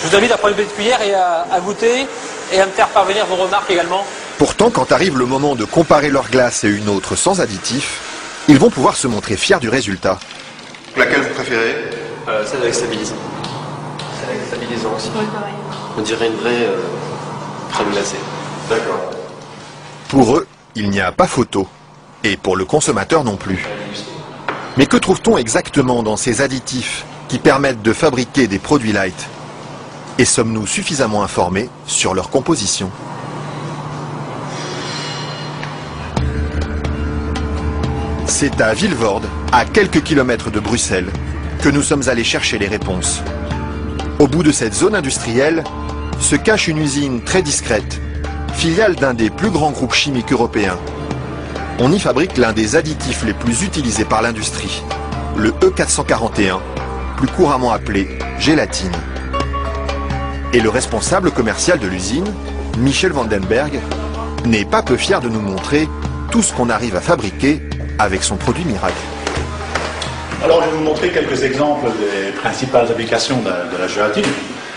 Je vous invite à prendre une petite cuillère et à goûter et à me faire parvenir vos remarques également. Pourtant, quand arrive le moment de comparer leur glace et une autre sans additifs, ils vont pouvoir se montrer fiers du résultat. Laquelle vous préférez? Celle avec stabilisant. Celle avec stabilisant aussi. Oui, pareil. On dirait une vraie crème glacée. D'accord. Pour eux, il n'y a pas photo. Et pour le consommateur non plus. Mais que trouve-t-on exactement dans ces additifs qui permettent de fabriquer des produits light? Et sommes-nous suffisamment informés sur leur composition? C'est à Vilvoorde, à quelques kilomètres de Bruxelles, que nous sommes allés chercher les réponses. Au bout de cette zone industrielle se cache une usine très discrète, filiale d'un des plus grands groupes chimiques européens. On y fabrique l'un des additifs les plus utilisés par l'industrie, le E441, plus couramment appelé gélatine. Et le responsable commercial de l'usine, Michel Vandenberg, n'est pas peu fier de nous montrer tout ce qu'on arrive à fabriquer avec son produit miracle. Alors je vais vous montrer quelques exemples des principales applications de la gélatine.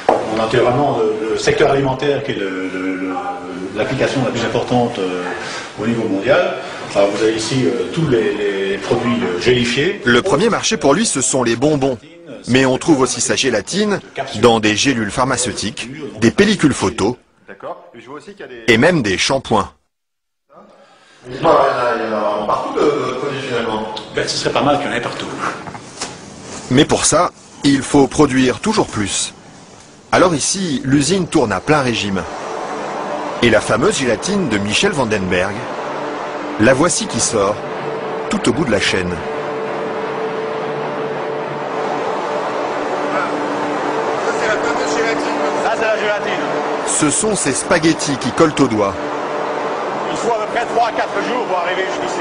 On a naturellement le secteur alimentaire qui est l'application la plus importante au niveau mondial. Alors vous avez ici tous les produits gélifiés. Le premier marché pour lui, ce sont les bonbons. Mais on trouve aussi sa gélatine dans des gélules pharmaceutiques, des pellicules photo et même des shampoings. Il y en a partout de produits finalement. Ben, ce serait pas mal qu'il y en ait partout. Mais pour ça, il faut produire toujours plus. Alors ici, l'usine tourne à plein régime. Et la fameuse gélatine de Michel Vandenberg, la voici qui sort, tout au bout de la chaîne. Ça c'est la gélatine. Ce sont ces spaghettis qui collent aux doigts. Il faut à peu près 3 à 4 jours pour arriver jusqu'ici.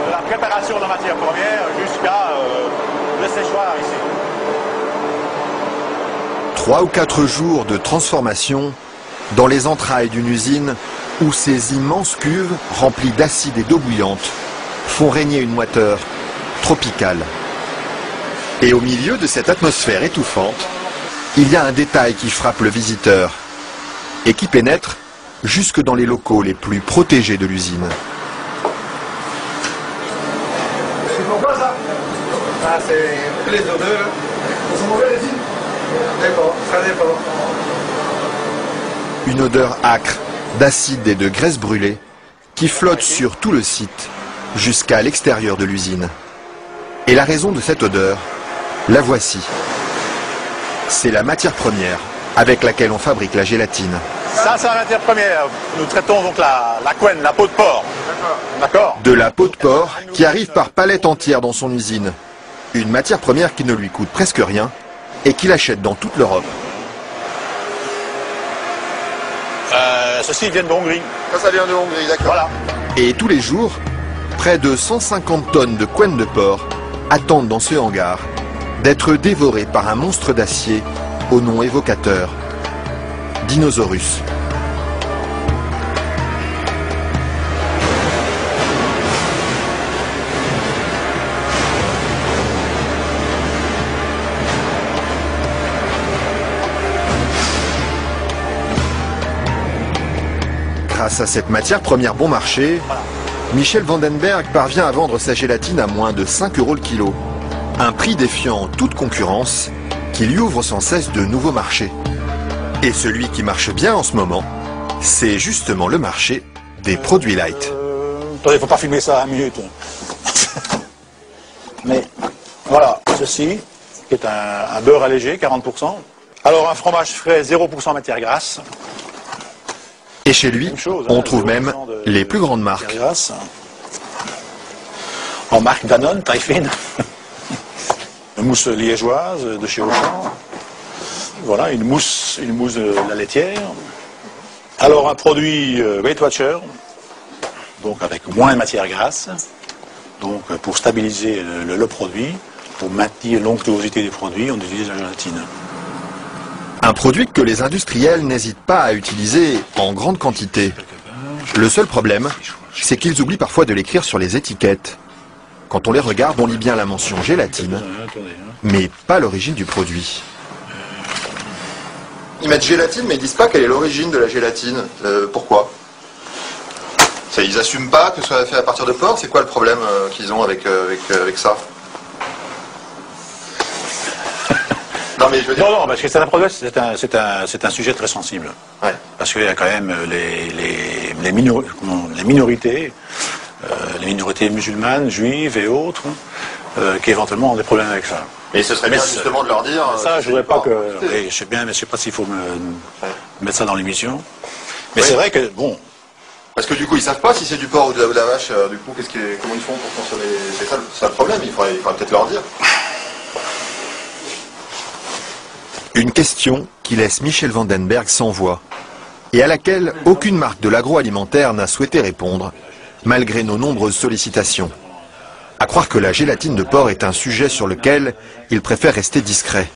De la préparation de la matière première jusqu'à le séchoir ici. 3 ou 4 jours de transformation dans les entrailles d'une usine où ces immenses cuves remplies d'acide et d'eau bouillante font régner une moiteur tropicale. Et au milieu de cette atmosphère étouffante, il y a un détail qui frappe le visiteur et qui pénètre jusque dans les locaux les plus protégés de l'usine. C'est pourquoi ça? Ah, c'est les odeurs. Ils sont mauvais les îles? D'accord, ça dépend. Une odeur âcre, d'acide et de graisse brûlée qui flotte sur tout le site jusqu'à l'extérieur de l'usine. Et la raison de cette odeur, la voici. C'est la matière première avec laquelle on fabrique la gélatine. Ça c'est la matière première. Nous traitons donc la couenne, la peau de porc. D'accord. De la peau de porc qui arrive par palettes entières dans son usine. Une matière première qui ne lui coûte presque rien et qu'il achète dans toute l'Europe. Ceci vient de Hongrie. Ça vient de Hongrie, d'accord. Voilà. Et tous les jours, près de 150 tonnes de couenne de porc attendent dans ce hangar d'être dévorées par un monstre d'acier au nom évocateur, Dinosaurus. Grâce à cette matière première bon marché, Michel Vandenberg parvient à vendre sa gélatine à moins de 5 € le kilo. Un prix défiant toute concurrence qui lui ouvre sans cesse de nouveaux marchés. Et celui qui marche bien en ce moment, c'est justement le marché des produits light. Attendez, faut pas filmer ça à 1 minute. Mais voilà, ceci, qui est un beurre allégé, 40%. Alors un fromage frais, 0% matière grasse. Et chez lui, on trouve même les plus grandes marques. En marque Danone, taille fine. Une mousse liégeoise de chez Auchan. Voilà, une mousse de la laitière. Alors un produit Weight Watcher, donc avec moins de matière grasse, donc pour stabiliser le produit, pour maintenir l'onctuosité des produits, on utilise la gélatine. Un produit que les industriels n'hésitent pas à utiliser en grande quantité. Le seul problème, c'est qu'ils oublient parfois de l'écrire sur les étiquettes. Quand on les regarde, on lit bien la mention gélatine, mais pas l'origine du produit. Ils mettent gélatine, mais ils disent pas quelle est l'origine de la gélatine. Pourquoi? Ils assument pas que ce soit fait à partir de porc. C'est quoi le problème qu'ils ont avec ça? Non, mais je veux dire... Non, parce que c'est un problème, c'est un sujet très sensible. Ouais. Parce qu'il y a quand même les minorités, les minorités musulmanes, juives et autres, qui éventuellement ont des problèmes avec ça. Mais ce serait bien justement de leur dire... Ça, je ne voudrais pas que... Oui, je sais bien, mais je ne sais pas s'il faut mettre ça dans l'émission. Mais c'est vrai que, bon... Parce que du coup, ils savent pas si c'est du porc ou de la vache. Du coup, comment ils font pour consommer? C'est ça le problème, il faudrait peut-être leur dire. Une question qui laisse Michel Vandenberg sans voix et à laquelle aucune marque de l'agroalimentaire n'a souhaité répondre, malgré nos nombreuses sollicitations. À croire que la gélatine de porc est un sujet sur lequel il préfère rester discret.